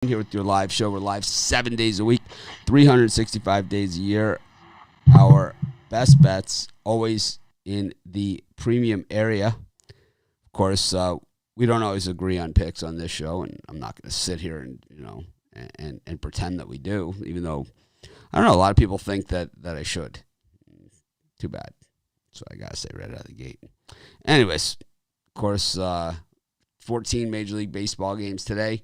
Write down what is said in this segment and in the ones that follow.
Here with your live show. We're live 7 days a week, 365 days a year. Our best bets always in the premium area. Of course, we don't always agree on picks on this show, and I'm not going to sit here and pretend that we do, even though I don't know. A lot of people think that I should. Too bad. So I got to say right out of the gate. Anyways, of course, 14 Major League Baseball games today.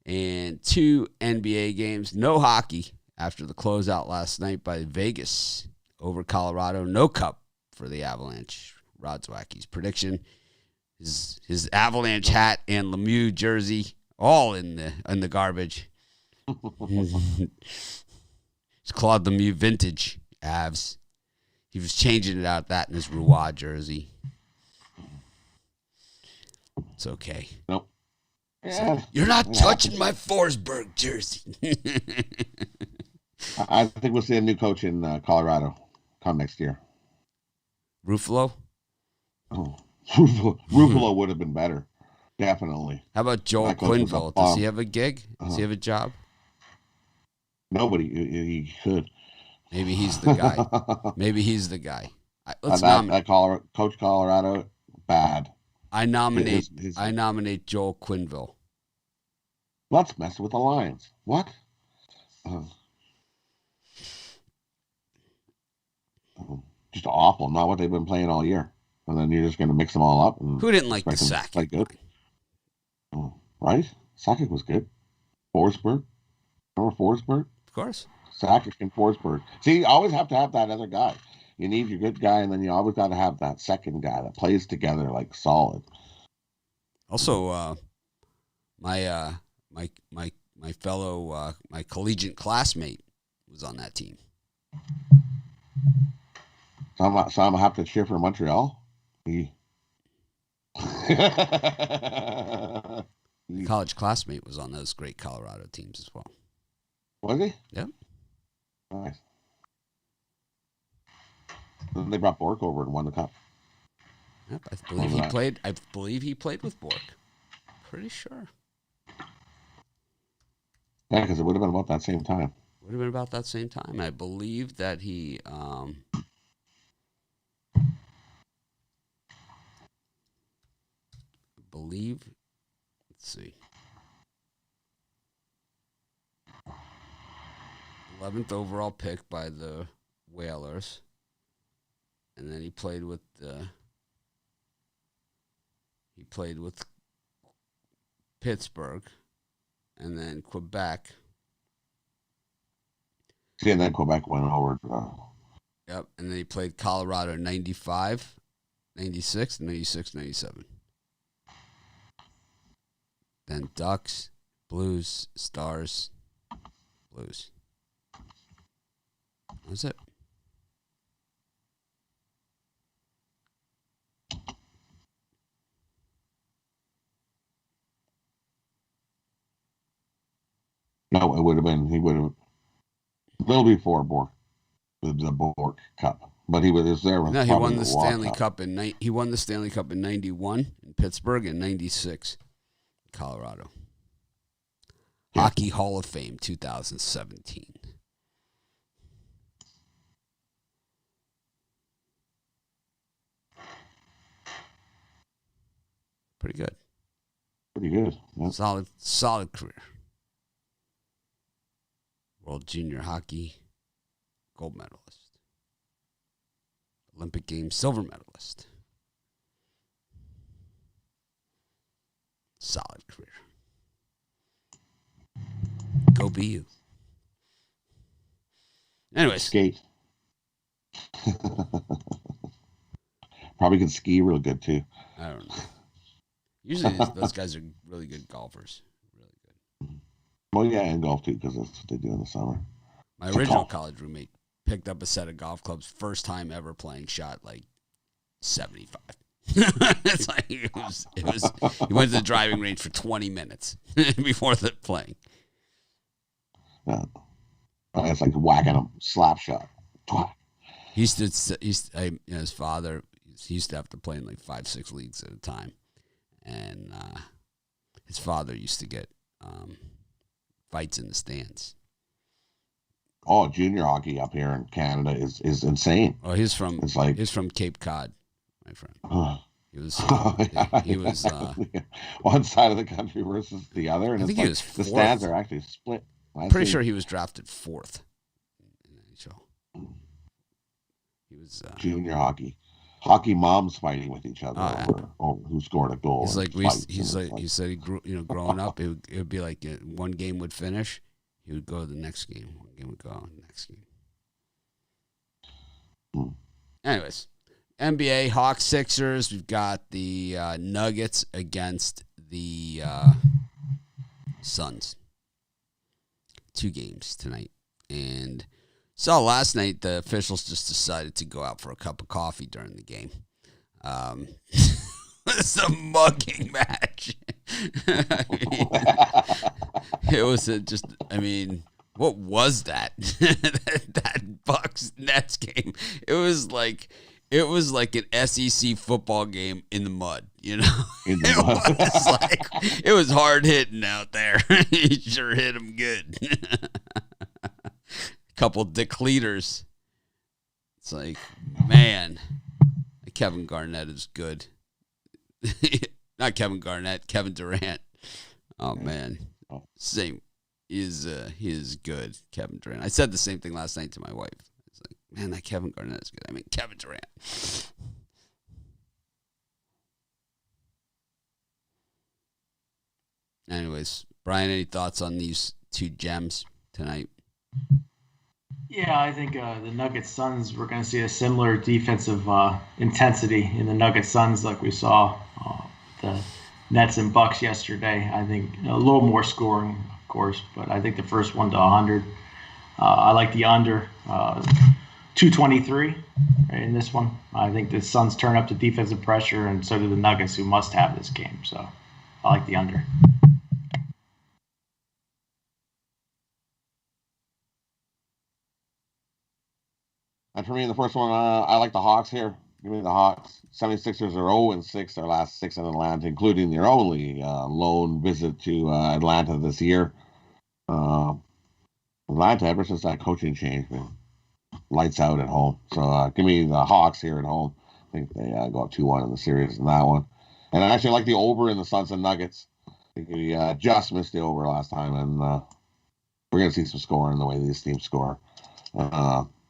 And 2 NBA games. No hockey after the closeout last night by Vegas over Colorado. No cup for the Avalanche. Rod Zwacky's prediction. His Avalanche hat and Lemieux jersey all in the garbage. It's Claude Lemieux vintage Avs. He was changing it out that in his Roy jersey. It's okay. Nope. So, you're not touching my Forsberg jersey. I think we'll see a new coach in Colorado come next year. Ruffalo? Oh. Ruffalo would have been better. Definitely. How about Joel Quenneville? Does he have a gig? Does he have a job? Nobody. He could. Maybe he's the guy. Maybe he's the guy. Let's nominate. Coach Colorado, bad. I nominate Joel Quenneville. Let's mess with the Lions. What? Just awful. Not what they've been playing all year. And then you're just going to mix them all up. And who didn't like the Sakic? Good. Right? Sakic was good. Forsberg. Remember Forsberg? Of course. Sakic and Forsberg. See, you always have to have that other guy. You need your good guy, and then you always got to have that second guy that plays together like solid. Also, my fellow my collegiate classmate was on that team. So I'm gonna have to cheer for Montreal. College classmate was on those great Colorado teams as well. Was he? Yep. Nice. Then they brought Bork over and won the cup. Yep, I believe he played with Bork. Pretty sure. Yeah, because it would have been about that same time. Would have been about that same time. I believe that he. Let's see. 11th overall pick by the Whalers. And then he played with Pittsburgh, and then Quebec. See, and then Quebec went over. Yep, and then he played Colorado in 95, 96, 96, 97. Then Ducks, Blues, Stars, Blues. That's it. No, it would have been. He would have a little before Bork, the Bork Cup, but he was there. No, he won the Stanley Cup he won the Stanley Cup in 91 in Pittsburgh and 96 in Colorado. Yeah. Hockey Hall of Fame 2017. Pretty good. Pretty good. Yep. Solid career. World Junior Hockey gold medalist. Olympic Games silver medalist. Solid career. Go be you. Anyways. Skate. Probably could ski real good, too. I don't know. Usually those guys are really good golfers. Really good. Well, yeah, and golf, too, because that's what they do in the summer. My original college roommate picked up a set of golf clubs, first time ever playing, shot like 75. It's like it was. He went to the driving range for 20 minutes before the playing. Yeah. It's like whacking a slap shot. His father, he used to have to play in like 5-6 leagues at a time. And his father used to get fights in the stands. Oh, junior hockey up here in Canada is insane. Oh, he's from Cape Cod, my friend. He was one side of the country versus the other, and I think it's he like was the fourth. stands are actually split. Pretty sure he was drafted 4th in the NHL. He was junior hockey. Hockey moms fighting with each other over who scored a goal. He's like he said he grew, growing up it would be like one game would finish, he would go to the next game. One game would go on the next game. Anyways, NBA Hawks Sixers. We've got the Nuggets against the Suns. 2 games tonight, and saw last night the officials just decided to go out for a cup of coffee during the game. It's a mugging match. It was what was that? that Bucks Nets game. It was like an SEC football game in the mud, In the mud. It was hard hitting out there. He sure hit him good. Couple decleters. It's like, man, Kevin Garnett is good. Not Kevin Garnett, Kevin Durant. Oh man, same. He is good, Kevin Durant. I said the same thing last night to my wife. It's like, man, that Kevin Garnett is good. I mean, Kevin Durant. Anyways, Brian, any thoughts on these 2 gems tonight? Yeah, I think the Nuggets Suns, we're going to see a similar defensive intensity in the Nuggets Suns like we saw the Nets and Bucks yesterday. I think a little more scoring, of course, but I think the first one to 100. I like the under 223 in this one. I think the Suns turn up the defensive pressure, and so do the Nuggets, who must have this game. So I like the under. And for me, the first one, I like the Hawks here. Give me the Hawks. 76ers are 0-6 their last 6 in Atlanta, including their only lone visit to Atlanta this year. Atlanta, ever since that coaching change, been lights out at home. So give me the Hawks here at home. I think they go up 2-1 in the series in that one. And I actually like the over in the Suns and Nuggets. I think we just missed the over last time, and we're going to see some scoring the way these teams score.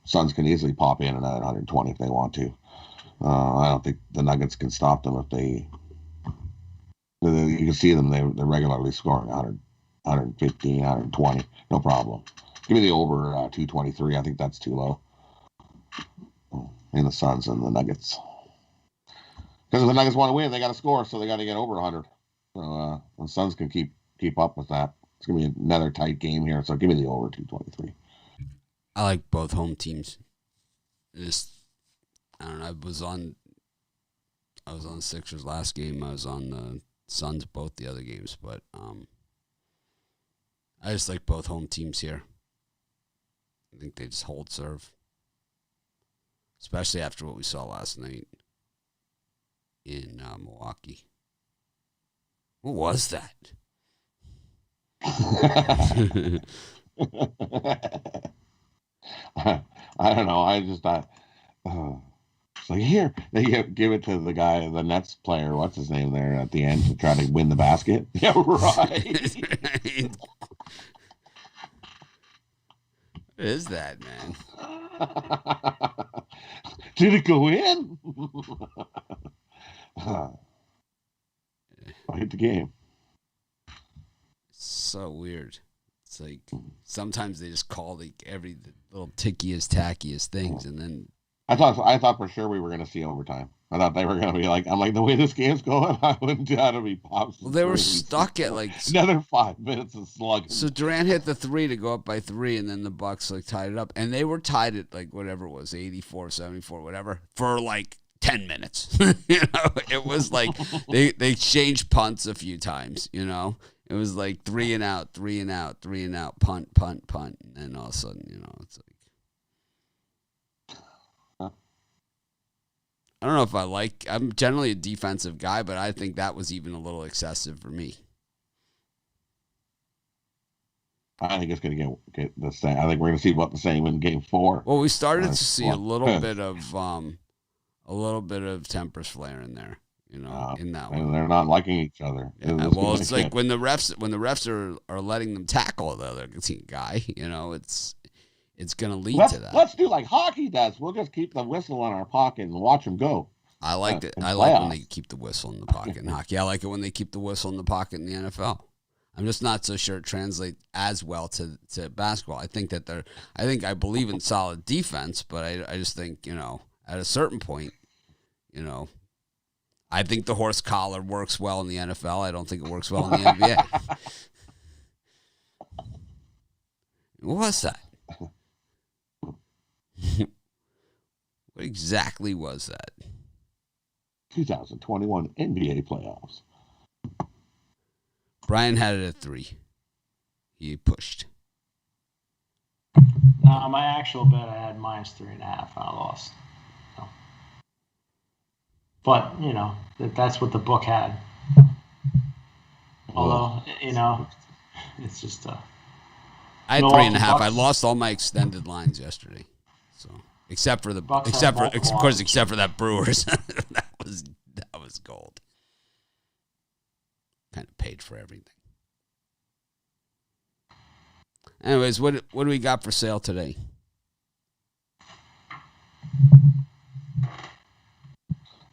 Suns can easily pop in and out at 120 if they want to. I don't think the Nuggets can stop them if they. You can see them; they're regularly scoring 100, 115, 120, no problem. Give me the over 223. I think that's too low. In the Suns and the Nuggets, because if the Nuggets want to win, they got to score, so they got to get over 100. So the Suns can keep up with that. It's gonna be another tight game here, so give me the over 223. I like both home teams. I don't know. I was on the Sixers last game. I was on the Suns both the other games, but I just like both home teams here. I think they just hold serve, especially after what we saw last night in Milwaukee. What was that? I don't know. I just thought, it's like, here, they give it to the guy, the Nets player, what's his name there at the end to try to win the basket. Yeah, right. What is that, man? Did it go in? I hit the game. So weird. It's like sometimes they just call every little tickiest, tackiest things, and then I thought for sure we were going to see overtime. I thought they were going to be like, I'm like, the way this game's going, I wouldn't doubt it'd be pops. Well, they were stuck at like another 5 minutes of slugging. So Durant hit the 3 to go up by 3, and then the Bucks tied it up, and they were tied at whatever it was, 84, 74, whatever, for 10 minutes. It was like they changed punts a few times. It was 3 and out, 3 and out, 3 and out, punt, punt, punt, and then all of a sudden, it's like. I don't know if I'm generally a defensive guy, but I think that was even a little excessive for me. I think it's going to get the same. I think we're going to see about the same in Game 4. Well, we started to see a little bit of tempers flaring there, in that one. And they're not liking each other. Yeah, well, it's like when the refs are letting them tackle the other guy, it's going to lead to that. Let's do like hockey does. We'll just keep the whistle in our pocket and watch them go. I like it. I like when they keep the whistle in the pocket in hockey. I like it when they keep the whistle in the pocket in the NFL. I'm just not so sure it translates as well to basketball. I think I believe in solid defense, but I just think, at a certain point, I think the horse collar works well in the NFL. I don't think it works well in the NBA. What was that? What exactly was that? 2021 NBA playoffs. Brian had it at 3. He pushed. No, my actual bet I had -3.5. I lost. So. But that's what the book had. Although it's just. I had 3.5. I lost all my extended lines yesterday. So except for that Brewers, that was gold. Kind of paid for everything. Anyways, what do we got for sale today?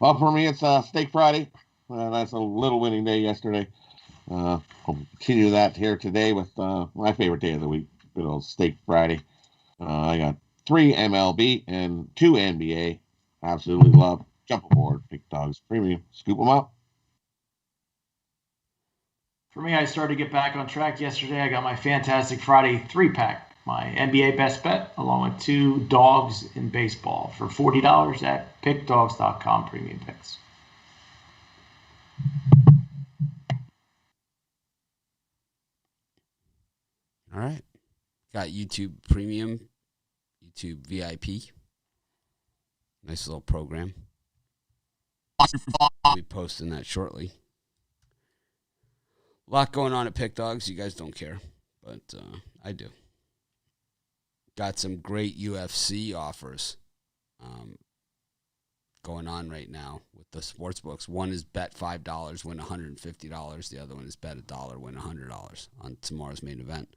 Well, for me, it's Steak Friday. That's a little winning day yesterday. I'll continue that here today with my favorite day of the week, good old Steak Friday. I got 3 MLB and 2 NBA. Absolutely love. Jump aboard, Big Dogs Premium. Scoop them up. For me, I started to get back on track yesterday. I got my Fantastic Friday 3-pack, my NBA best bet, along with 2 dogs in baseball for $40 at pickdogs.com premium picks. All right. Got YouTube Premium, YouTube VIP. Nice little program. I'll be posting that shortly. A lot going on at Pick Dogs. You guys don't care, but I do. Got some great UFC offers going on right now with the sports books. One is bet $5, win $150. The other one is bet $1, win $100 on tomorrow's main event.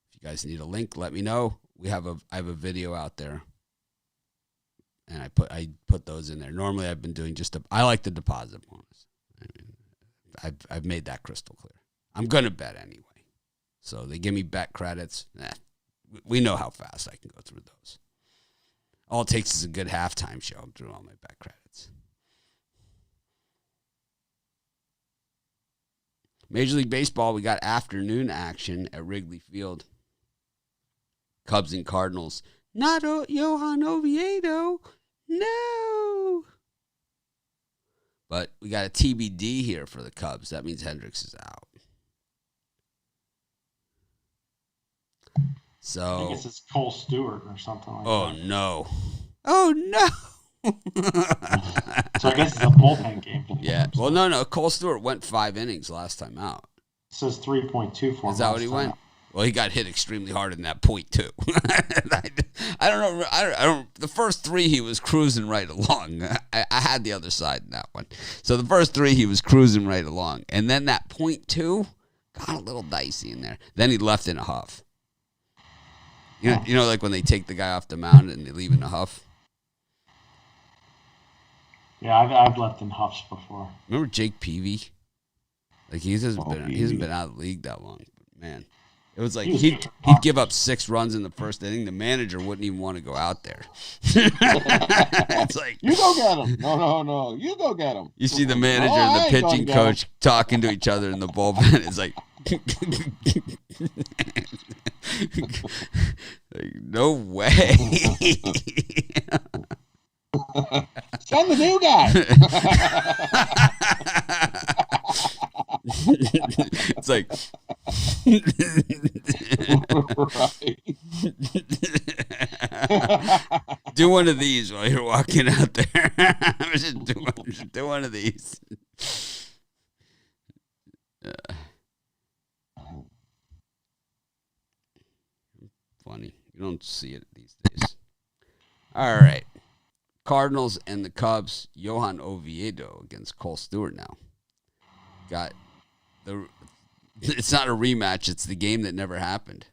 If you guys need a link, let me know. I have a video out there, and I put those in there. Normally, I've been doing I like the deposit bonus. I've made that crystal clear. I'm gonna bet anyway, so they give me bet credits. We know how fast I can go through those. All it takes is a good halftime show. I'm through all my bet credits. Major League Baseball, we got afternoon action at Wrigley Field. Cubs and Cardinals. Not Johan Oviedo. No. But we got a TBD here for the Cubs. That means Hendricks is out. So I guess it's Cole Stewart or something like that. Oh, no. Oh, no. So I guess it's a bullpen game. Yeah. Well, no. Cole Stewart went 5 innings last time out. It says 3.2 for him. Is that what he went? Well, he got hit extremely hard in that point, too. I don't know. I don't. The first 3, he was cruising right along. I had the other side in that one. So the first 3, he was cruising right along. And then that point 2 got a little dicey in there. Then he left in a huff. You know, like when they take the guy off the mound and they leave in a huff? Yeah, I've left in huffs before. Remember Jake Peavy? Like, he hasn't been out of the league that long. But man, it was like he'd give up 6 runs in the first inning. The manager wouldn't even want to go out there. It's like, you go get him. No. You go get him. You see the manager and the pitching coach talking to each other in the bullpen. It's like, like, no way. Send the new guy. It's like, do one of these while you're walking out there. Just do one of these. funny. You don't see it these days. All right. Cardinals and the Cubs. Johan Oviedo against Cole Stewart now. Got the. It's not a rematch. It's the game that never happened.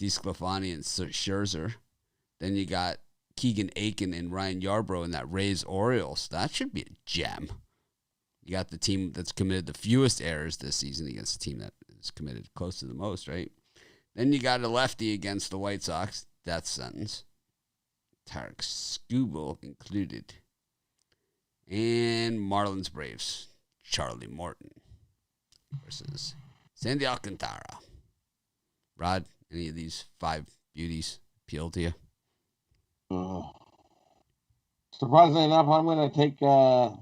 DeSclafani and Scherzer. Then you got Keegan Aiken and Ryan Yarbrough in that Rays-Orioles. That should be a gem. You got the team that's committed the fewest errors this season against the team that is committed close to the most, right? Then you got a lefty against the White Sox. Death sentence. Tarek Skubal included. And Marlins Braves. Charlie Morton versus Sandy Alcantara. Rod, any of these 5 beauties appeal to you? Surprisingly enough, I'm going to take the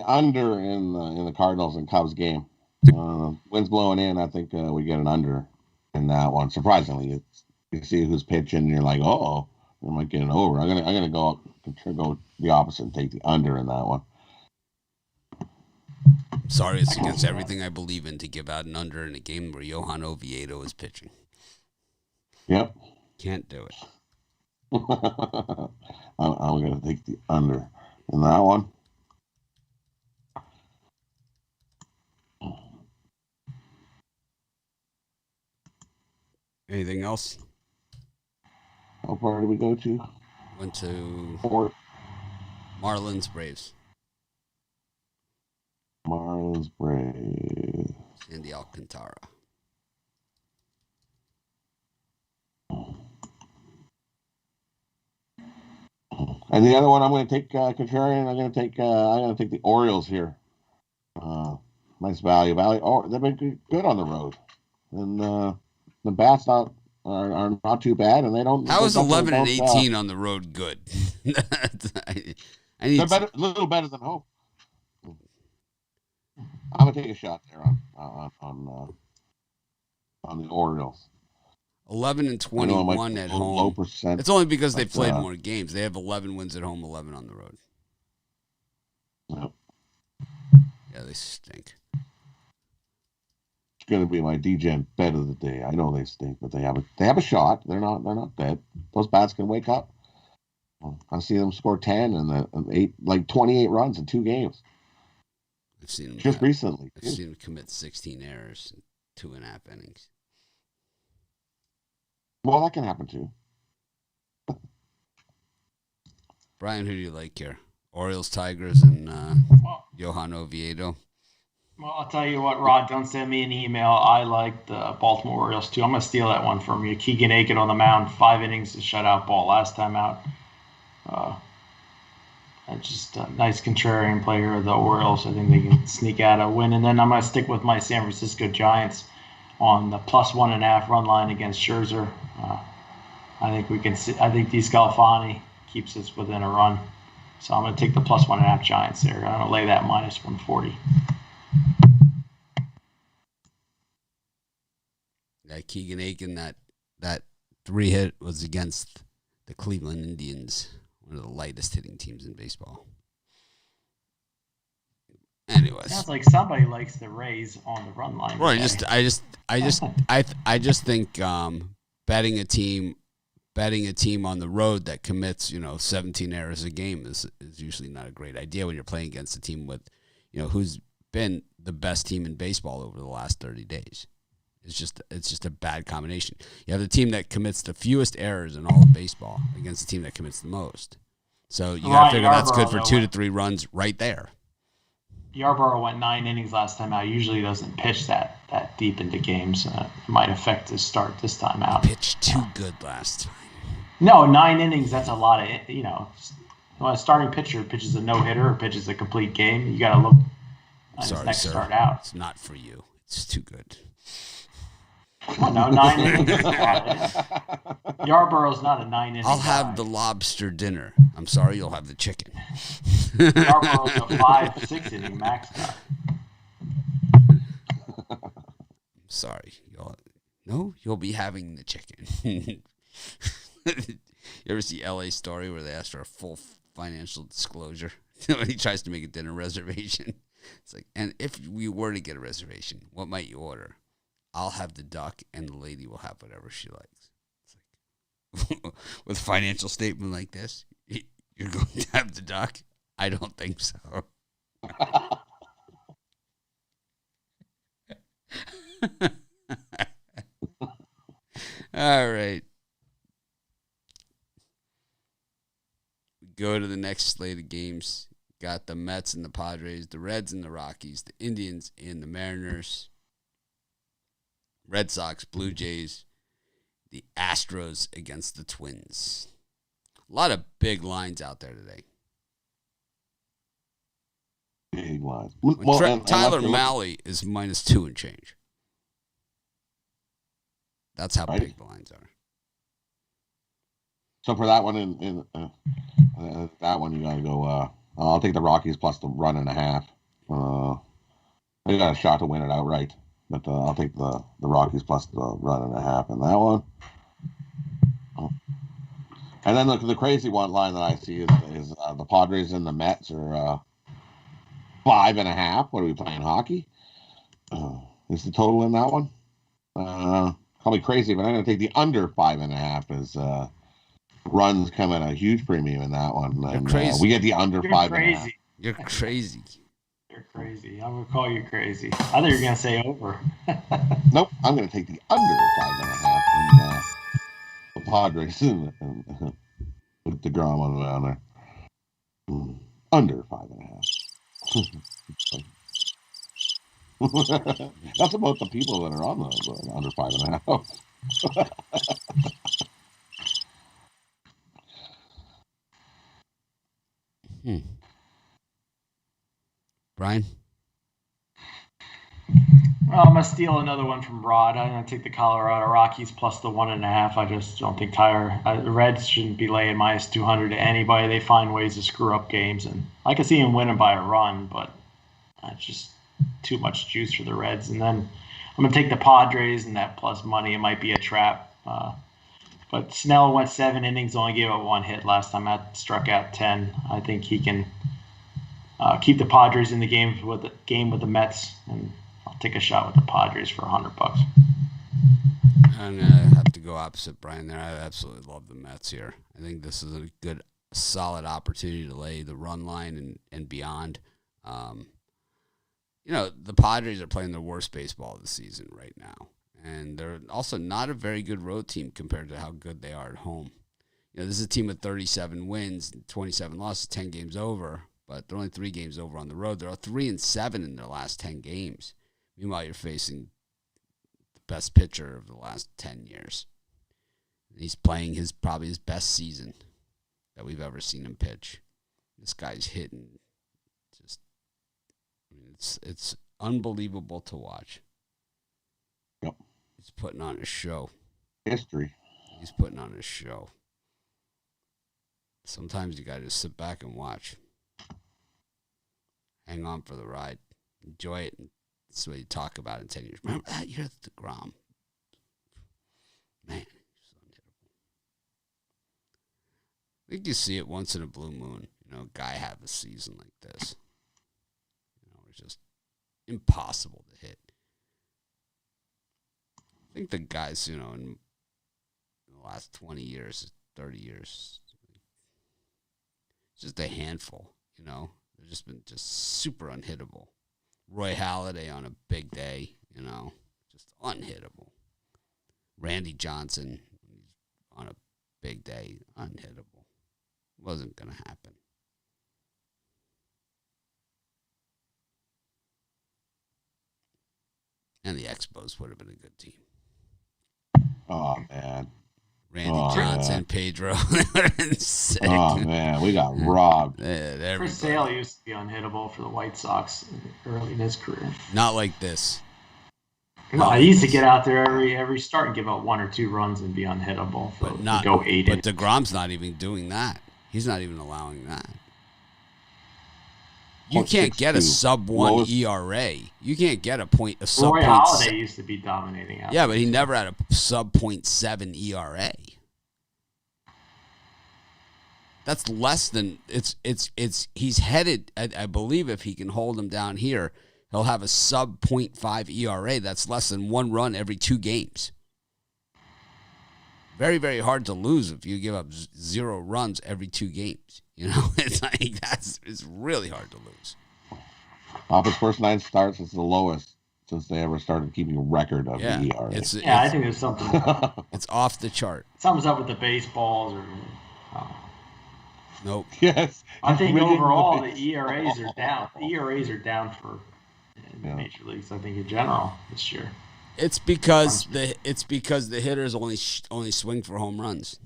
under in the Cardinals and Cubs game. Wind's blowing in. I think we get an under in that one. Surprisingly, you see who's pitching, and you're like, oh, we might get an over. I'm gonna go the opposite and take the under in that one. Sorry, it's against everything I believe in to give out an under in a game where Johan Oviedo is pitching. Yep. Can't do it. I'm going to take the under in that one. Anything else? How far did we go to? Went to 4. Marlins Braves. Marlins Braves. Sandy Alcantara. And the other one, I'm going to take contrarian. I'm going to take the Orioles here. Nice value. Oh, they've been good on the road, and the bats are not too bad, and they don't. How is 11-18 on the road good? They're better, a little better than home. I'm gonna take a shot there on the Orioles. 11-21 at home. Low percent. It's only because they played more games. They have 11 wins at home, 11 on the road. Yep. Yeah, they stink. It's gonna be my DGen bet of the day. I know they stink, but they have a shot. They're not dead. Those bats can wake up. I see them score 10 and 28 runs in 2 games. I've seen them just recently. I've seen them commit 16 errors in 2.5 innings. Well, that can happen too. Brian, who do you like here? Orioles, Tigers, and Johan Oviedo. Well, I'll tell you what, Rod, don't send me an email. I like the Baltimore Orioles, too. I'm going to steal that one from you. Keegan Aiken on the mound, 5 innings of shutout ball last time out. Just a nice contrarian player of the Orioles. I think they can sneak out a win. And then I'm going to stick with my San Francisco Giants on the +1.5 run line against Scherzer. I think we can see. I think DeSclafani keeps us within a run. So I'm going to take the +1.5 Giants there. I'm going to lay that -140. That Keegan Aiken, that 3-hit was against the Cleveland Indians, one of the lightest hitting teams in baseball. Anyways, sounds like somebody likes the Rays on the run line. Right. I just think betting a team on the road that commits 17 errors a game is usually not a great idea when you're playing against a team with who's been the best team in baseball over the last 30 days. It's just a bad combination. You have the team that commits the fewest errors in all of baseball against the team that commits the most. So you got to figure that's good for 2 to 3 runs right there. Yarbrough went 9 innings last time out. Usually doesn't pitch that deep into games. It might affect his start this time out. He pitched too good last time. No, 9 innings, that's a lot of, when a starting pitcher pitches a no-hitter or pitches a complete game, you got to look at his next start out. It's not for you. It's too good. Well, no, 9 innings is Yarborough's not a 9-inning I'll have guy. the lobster dinner. I'm sorry, you'll have the chicken. Yarborough's a 5-6 inning max guy. Sorry, you'll be having the chicken. You ever see LA Story where they ask for a full financial disclosure when he tries to make a dinner reservation? It's like, and if we were to get a reservation, what might you order? I'll have the duck, and the lady will have whatever she likes. with a financial statement like this, you're going to have the duck? I don't think so. All right. Go to the next slate of games. Got the Mets and the Padres, the Reds and the Rockies, the Indians and the Mariners, Red Sox, Blue Jays, the Astros against the Twins. A lot of big lines out there today. Big lines. Tyler Mahle is -2 and change. That's how big the lines are. So for that one, that one you got to go. I'll take the Rockies plus the 1.5. They got a shot to win it outright, but I'll take the Rockies plus the 1.5 in that one. And then the crazy one line that I see is the Padres and the Mets are 5.5. What are we playing, hockey? Is the total in that one? Call me crazy, but I'm going to take the under 5.5 as runs come at a huge premium in that one. You're And crazy. we get the under 5.5. You're crazy. You're crazy. I'm going to call you crazy. I thought you were going to say over. Nope, I'm going to take the under 5.5 and the Padres with the DeGrom on down there. Under 5.5. That's about the people that are on the under 5.5. Brian? Well, I'm going to steal another one from Rod. I'm going to take the Colorado Rockies plus the 1.5. I just don't think the Reds shouldn't be laying -200 to anybody. They find ways to screw up games, and I can see them winning by a run, but it's just too much juice for the Reds. And then I'm going to take the Padres and that plus money. It might be a trap. But Snell went 7 innings, only gave up 1 hit last time. Struck out 10. I think he can keep the Padres in the game with the Mets, and I'll take a shot with the Padres for $100. I'm going to have to go opposite Brian there. I absolutely love the Mets here. I think this is a good, solid opportunity to lay the run line and beyond. The Padres are playing their worst baseball of the season right now. And they're also not a very good road team compared to how good they are at home. This is a team with 37 wins, 27 losses, 10 games over, but they're only 3 games over on the road. They're 3-7 in their last 10 games. Meanwhile, you're facing the best pitcher of the last 10 years. And he's playing probably his best season that we've ever seen him pitch. This guy's hitting it's unbelievable to watch. Yep. He's putting on a show. History. He's putting on a show. Sometimes you got to just sit back and watch. Hang on for the ride. Enjoy it. That's what you talk about in 10 years. Remember that year at the DeGrom? Man, he's unhittable. I think you see it once in a blue moon. A guy have a season like this. It's just impossible to hit. I think the guys, in the last 20 years, 30 years, it's just a handful, They've just been super unhittable. Roy Halladay on a big day, just unhittable. Randy Johnson on a big day, unhittable. Wasn't going to happen. And the Expos would have been a good team. Oh, man. Randy Johnson, man. Pedro. Oh, man. We got robbed. Chris Sale used to be unhittable for the White Sox early in his career. Not like this. No, he used to get out there every start and give up 1 or 2 runs and be unhittable. But go 8. But DeGrom's not even doing that. He's not even allowing that. You can't get a sub-1 ERA. You can't get a sub-0.7. Roy Halladay used to be dominating out. Yeah, but he never had a sub-0.7 ERA. That's less than he's headed. I believe if he can hold him down here, he'll have a sub-0.5 ERA. That's less than 1 run every 2 games. very, very hard to lose if you give up 0 runs every 2 games. It's like it's really hard to lose. Off his first 9 starts, it's the lowest since they ever started keeping a record of the ERA. I think there's something. It's off the chart. Something's up with the baseballs or. Nope. Yes. I think overall the ERAs are down. ERAs are down for major leagues. I think in general this year. It's because the hitters only swing for home runs.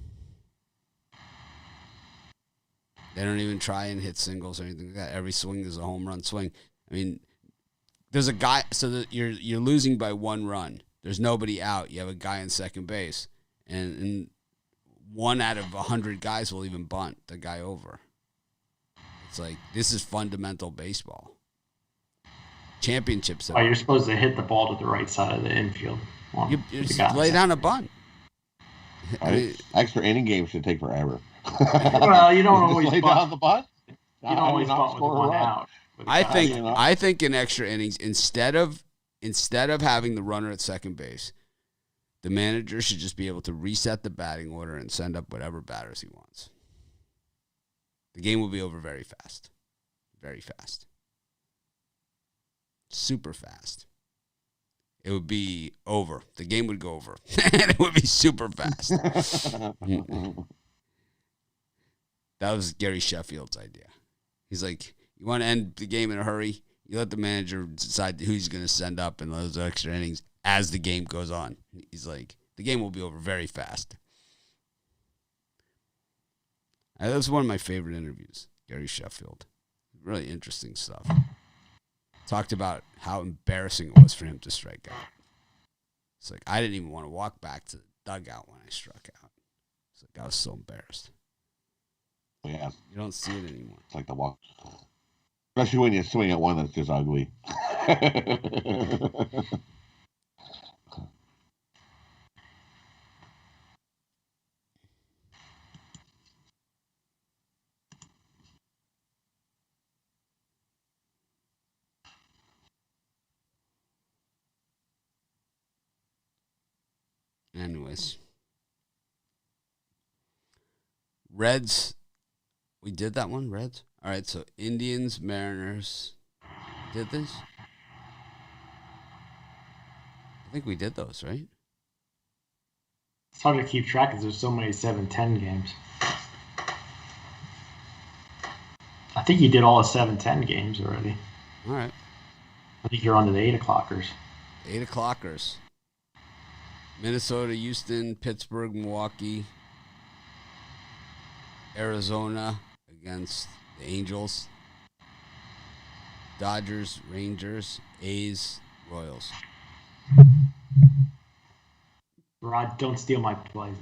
They don't even try and hit singles or anything like that. Every swing is a home run swing. I mean, there's a guy. So that you're losing by 1 run. There's nobody out. You have a guy in second base, and 1 out of 100 guys will even bunt the guy over. It's like, this is fundamental baseball. Championships. You're supposed to hit the ball to the right side of the infield. You just lay down a bunt. Extra inning games should take forever. Well, you don't always lay down the bunt. You don't always bunt with 1 out. I think in extra innings, instead of having the runner at second base, the manager should just be able to reset the batting order and send up whatever batters he wants. The game will be over very fast. Very fast. Super fast. It would be over. The game would go over. And it would be super fast. That was Gary Sheffield's idea. He's like, you want to end the game in a hurry? You let the manager decide who he's going to send up in those extra innings as the game goes on. He's like, the game will be over very fast. That was one of my favorite interviews, Gary Sheffield. Really interesting stuff. Talked about how embarrassing it was for him to strike out. It's like, I didn't even want to walk back to the dugout when I struck out. It's like, I was so embarrassed. Yeah. You don't see it anymore. It's like the walk. Especially when you swing at one that's just ugly. Anyways. Reds. We did that one, Reds? All right, so Indians, Mariners. Did this? I think we did those, right? It's hard to keep track because there's so many 7-10 games. I think you did all the 7-10 games already. All right. I think you're on to the 8 o'clockers. 8 o'clockers. Minnesota, Houston, Pittsburgh, Milwaukee, Arizona against the Angels, Dodgers, Rangers, A's, Royals. Rod, don't steal my plays.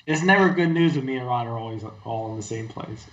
It's never good news when me and Rod are always all in the same place.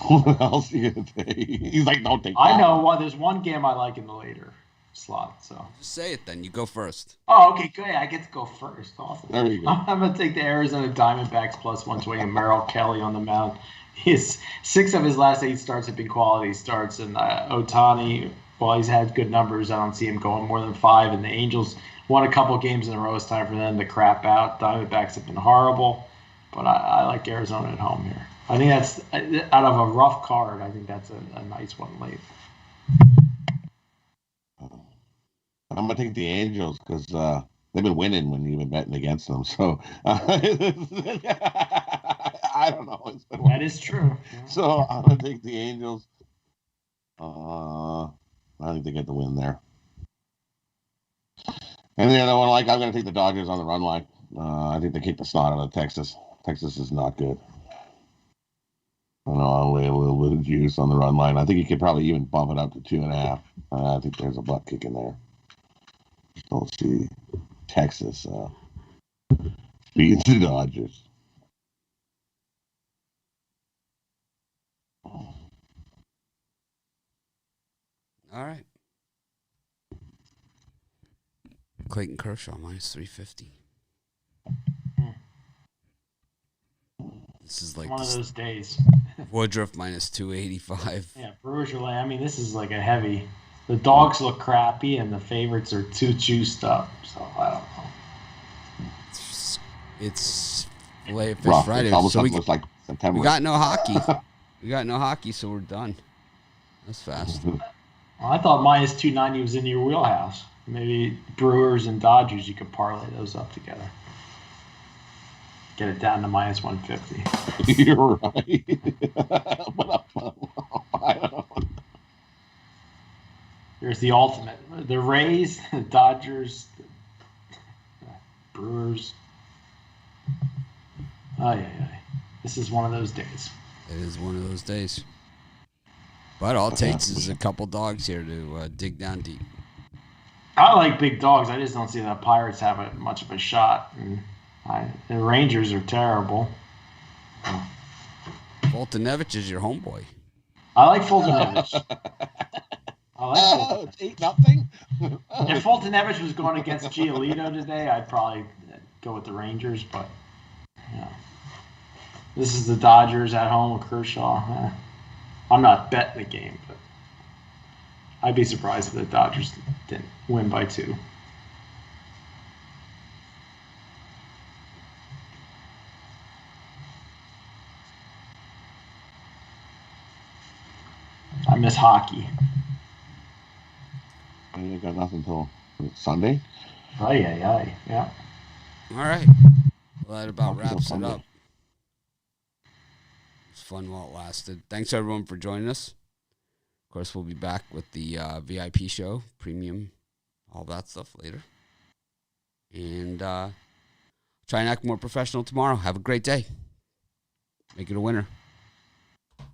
What else are you going to take? He's like, don't take that. I know. Well, there's one game I like in the later slot. So just say it then. You go first. Oh, okay, good. I get to go first. Awesome. There you go. I'm going to take the Arizona Diamondbacks plus 120 and Merrill Kelly on the mound. 6 of his last 8 starts have been quality starts, and Ohtani, while he's had good numbers, I don't see him going more than 5. And the Angels won a couple games in a row. It's time for them to crap out. Diamondbacks have been horrible, but I like Arizona at home here. I think that's, out of a rough card, I think that's a nice one late. I'm going to take the Angels because they've been winning when you've been betting against them. So I don't know. That is true. So I'm going to take the Angels. I think they get the win there. And the other one, I'm going to take the Dodgers on the run line. I think they kick the snot out of Texas. Texas is not good. I know I'll lay a little bit of juice on the run line. I think you could probably even bump it up to 2.5. I think there's a butt kick in there. Don't see Texas beating the Dodgers. All right. Clayton Kershaw minus 350. This is like one of those days. Woodruff minus 285. Yeah, Brewers are I mean, this is like a heavy The dogs look crappy, and the favorites are too juiced up. So I don't know. It's Filet Fish Rough. Friday. It's almost So like like September. we got no hockey. So we're done. That's fast. Well, I thought minus 290 was in your wheelhouse. Maybe Brewers and Dodgers, you could parlay those up together. Get it down to minus 150. You're right. I don't know. Here's the ultimate. The Rays, the Dodgers, the Brewers. This is one of those days. It is one of those days. But all it takes is a couple dogs here to dig down deep. I like big dogs. I just don't see the Pirates have much of a shot. And the Rangers are terrible. Fultonevich is your homeboy. I like Fultonevich. It's 8-0. If Fultonevich was going against Giolito today, I'd probably go with the Rangers. But this is the Dodgers at home with Kershaw. I'm not betting the game, but I'd be surprised if the Dodgers didn't win by 2. I miss hockey. You got nothing until Sunday. Yeah. All right. Well, that about wraps it up. It's fun while it lasted. Thanks, everyone, for joining us. Of course, we'll be back with the VIP show, premium, all that stuff later. And try and act more professional tomorrow. Have a great day. Make it a winner.